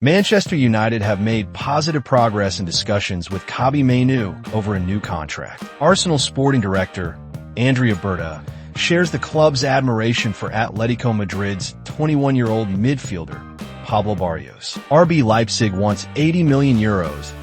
Manchester United have made positive progress in discussions with Kobbie Mainoo over a new contract. Arsenal sporting director Andrea Berta shares the club's admiration for Atletico Madrid's 21-year-old midfielder Pablo Barrios. RB Leipzig wants €80 million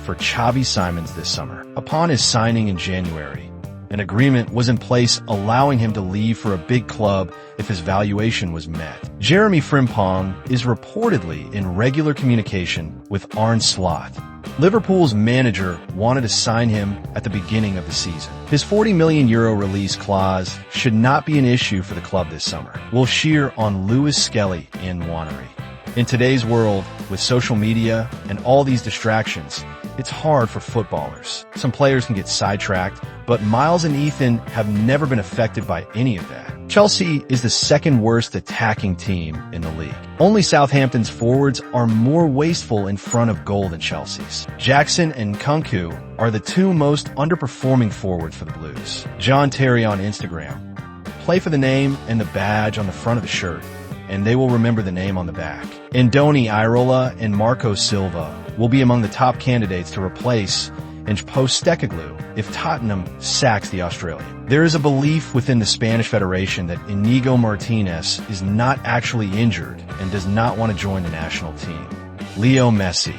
for Xavi Simons this summer. Upon his signing in January, an agreement was in place allowing him to leave for a big club if his valuation was met. Jeremy Frimpong is reportedly in regular communication with Arne Slot. Liverpool's manager wanted to sign him at the beginning of the season. His €40 million release clause should not be an issue for the club this summer. We'll shear on Lewis Skelly and Nwaneri. In today's world, with social media and all these distractions, it's hard for footballers. Some players can get sidetracked, but Miles and Ethan have never been affected by any of that. Chelsea is the second worst attacking team in the league. Only Southampton's forwards are more wasteful in front of goal than Chelsea's. Jackson and Nkunku are the two most underperforming forwards for the Blues. John Terry on Instagram. Play for the name and the badge on the front of the shirt, and they will remember the name on the back. Ndoni Irola and Marco Silva will be among the top candidates to replace Postecoglou if Tottenham sacks the Australian. There is a belief within the Spanish Federation that Inigo Martinez is not actually injured and does not want to join the national team. Leo Messi.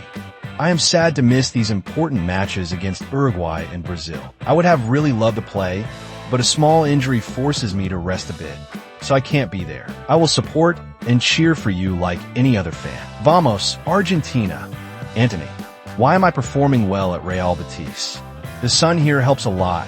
I am sad to miss these important matches against Uruguay and Brazil. I would have really loved to play, but a small injury forces me to rest a bit, so I can't be there. I will support and cheer for you like any other fan. Vamos, Argentina. Anthony, why am I performing well at Real Betis? The sun here helps a lot,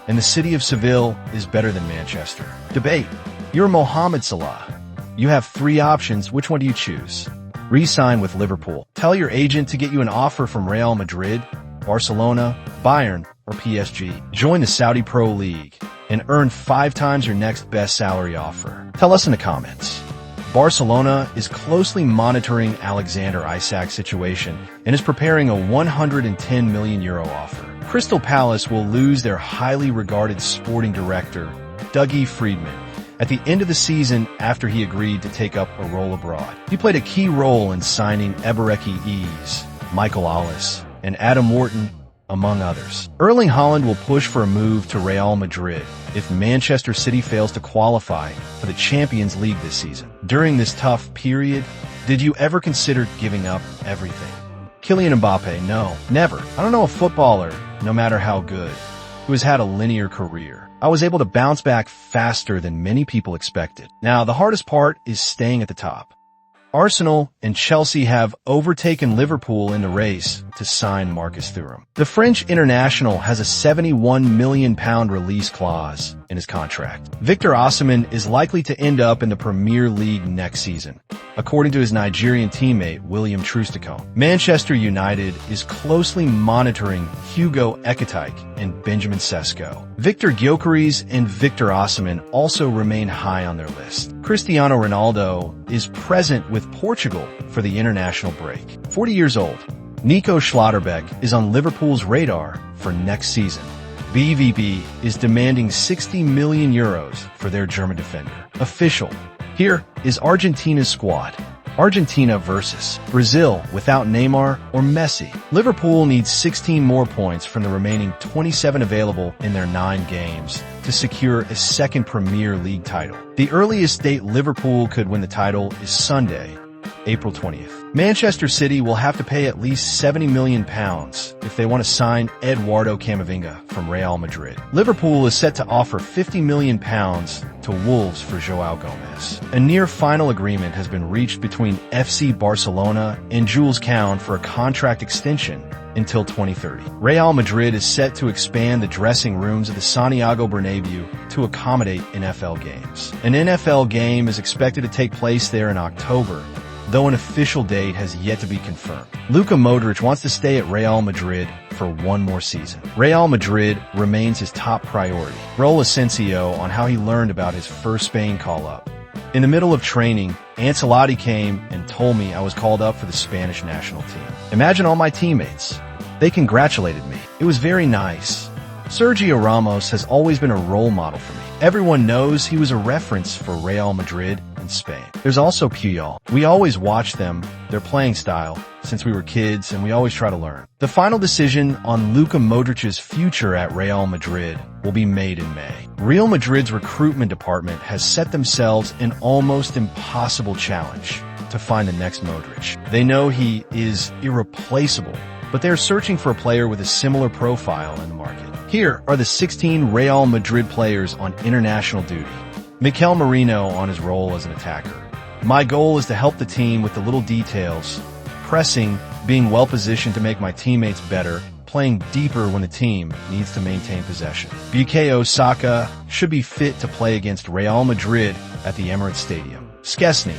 and the city of Seville is better than Manchester. Debate. You're Mohamed Salah. You have 3 options. Which one do you choose? Re-sign with Liverpool. Tell your agent to get you an offer from Real Madrid, Barcelona, Bayern, or PSG. Join the Saudi Pro League and earn 5 times your next best salary offer. Tell us in the comments. Barcelona is closely monitoring Alexander Isak's situation and is preparing a €110 million offer. Crystal Palace will lose their highly regarded sporting director, Dougie Freedman, at the end of the season after he agreed to take up a role abroad. He played a key role in signing Ebereki Ease, Michael Ollis, and Adam Wharton, among others. Erling Haaland will push for a move to Real Madrid if Manchester City fails to qualify for the Champions League this season. During this tough period, did you ever consider giving up everything? Kylian Mbappé, no, never. I don't know a footballer, no matter how good, who has had a linear career. I was able to bounce back faster than many people expected. Now, the hardest part is staying at the top. Arsenal and Chelsea have overtaken Liverpool in the race to sign Marcus Thuram. The French international has a £71 million release clause in his contract. Victor Osimhen is likely to end up in the Premier League next season, according to his Nigerian teammate William Troost-Ekong. Manchester United is closely monitoring Hugo Ekitike and Benjamin Sesko. Victor Gyökeres and Victor Osimhen also remain high on their list. Cristiano Ronaldo is present with Portugal for the international break. 40 years old, Nico Schlotterbeck is on Liverpool's radar for next season. BVB is demanding €60 million for their German defender. Official. Here is Argentina's squad. Argentina versus Brazil without Neymar or Messi. Liverpool needs 16 more points from the remaining 27 available in their 9 games to secure a second Premier League title. The earliest date Liverpool could win the title is Sunday, April 20th. Manchester City will have to pay at least £70 million if they want to sign Eduardo Camavinga from Real Madrid. Liverpool is set to offer £50 million to Wolves for João Gomez. A near-final agreement has been reached between FC Barcelona and Jules Kounde for a contract extension until 2030. Real Madrid is set to expand the dressing rooms of the Santiago Bernabeu to accommodate NFL games. An NFL game is expected to take place there in October, though an official date has yet to be confirmed. Luka Modric wants to stay at Real Madrid for 1 more season. Real Madrid remains his top priority. Raul Asensio on how he learned about his first Spain call-up. In the middle of training, Ancelotti came and told me I was called up for the Spanish national team. Imagine all my teammates. They congratulated me. It was very nice. Sergio Ramos has always been a role model for me. Everyone knows he was a reference for Real Madrid in Spain. There's also Puyol. We always watch them, their playing style, since we were kids, and we always try to learn. The final decision on Luka Modric's future at Real Madrid will be made in May. Real Madrid's recruitment department has set themselves an almost impossible challenge to find the next Modric. They know he is irreplaceable, but they're searching for a player with a similar profile in the market. Here are the 16 Real Madrid players on international duty. Kobbie Mainoo on his role as an attacker. My goal is to help the team with the little details, pressing, being well-positioned to make my teammates better, playing deeper when the team needs to maintain possession. Bukayo Saka should be fit to play against Real Madrid at the Emirates Stadium. Szczesny.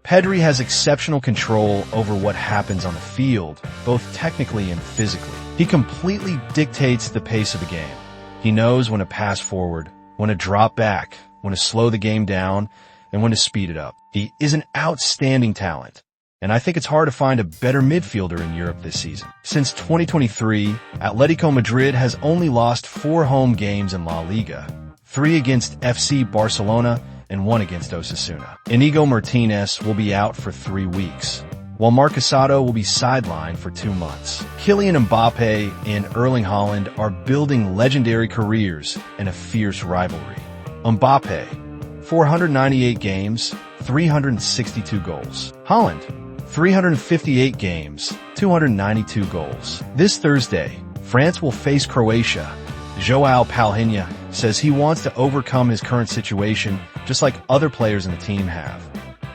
Pedri has exceptional control over what happens on the field, both technically and physically. He completely dictates the pace of the game. He knows when to pass forward, when to drop back, when to slow the game down, and when to speed it up. He is an outstanding talent, and I think it's hard to find a better midfielder in Europe this season. Since 2023, Atletico Madrid has only lost 4 home games in La Liga, 3 against FC Barcelona, and 1 against Osasuna. Inigo Martinez will be out for 3 weeks, while Marcusado will be sidelined for 2 months. Kylian Mbappé and Erling Haaland are building legendary careers in a fierce rivalry. Mbappé, 498 games, 362 goals. Haaland, 358 games, 292 goals. This Thursday, France will face Croatia. Joao Palhinha says he wants to overcome his current situation just like other players in the team have.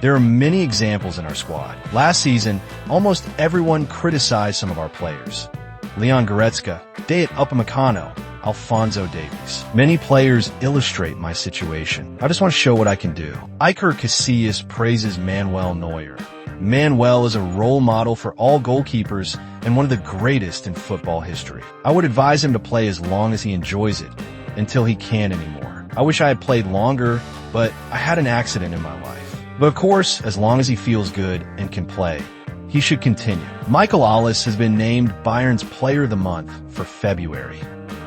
There are many examples in our squad. Last season, almost everyone criticized some of our players. Leon Goretzka, Dayot Upamecano, Alphonso Davies. Many players illustrate my situation. I just want to show what I can do. Iker Casillas praises Manuel Neuer. Manuel is a role model for all goalkeepers and one of the greatest in football history. I would advise him to play as long as he enjoys it, until he can't anymore. I wish I had played longer, but I had an accident in my life. But of course, as long as he feels good and can play, he should continue. Michael Ollis has been named Bayern's Player of the Month for February.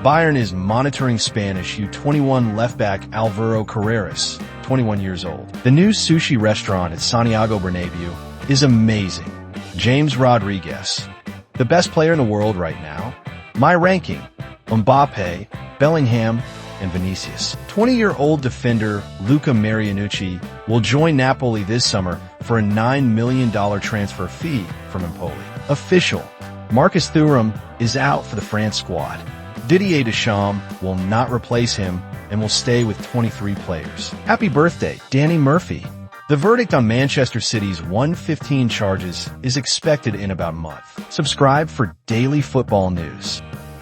Bayern is monitoring Spanish U21 left-back Alvaro Carreras, 21 years old. The new sushi restaurant at Santiago Bernabeu is amazing. James Rodriguez, the best player in the world right now. My ranking, Mbappé, Bellingham, and Vinicius. 20-year-old defender Luca Marianucci will join Napoli this summer for a $9 million transfer fee from Empoli. Official, Marcus Thuram is out for the France squad. Didier Deschamps will not replace him and will stay with 23 players. Happy birthday, Danny Murphy. The verdict on Manchester City's 115 charges is expected in about a month. Subscribe for daily football news.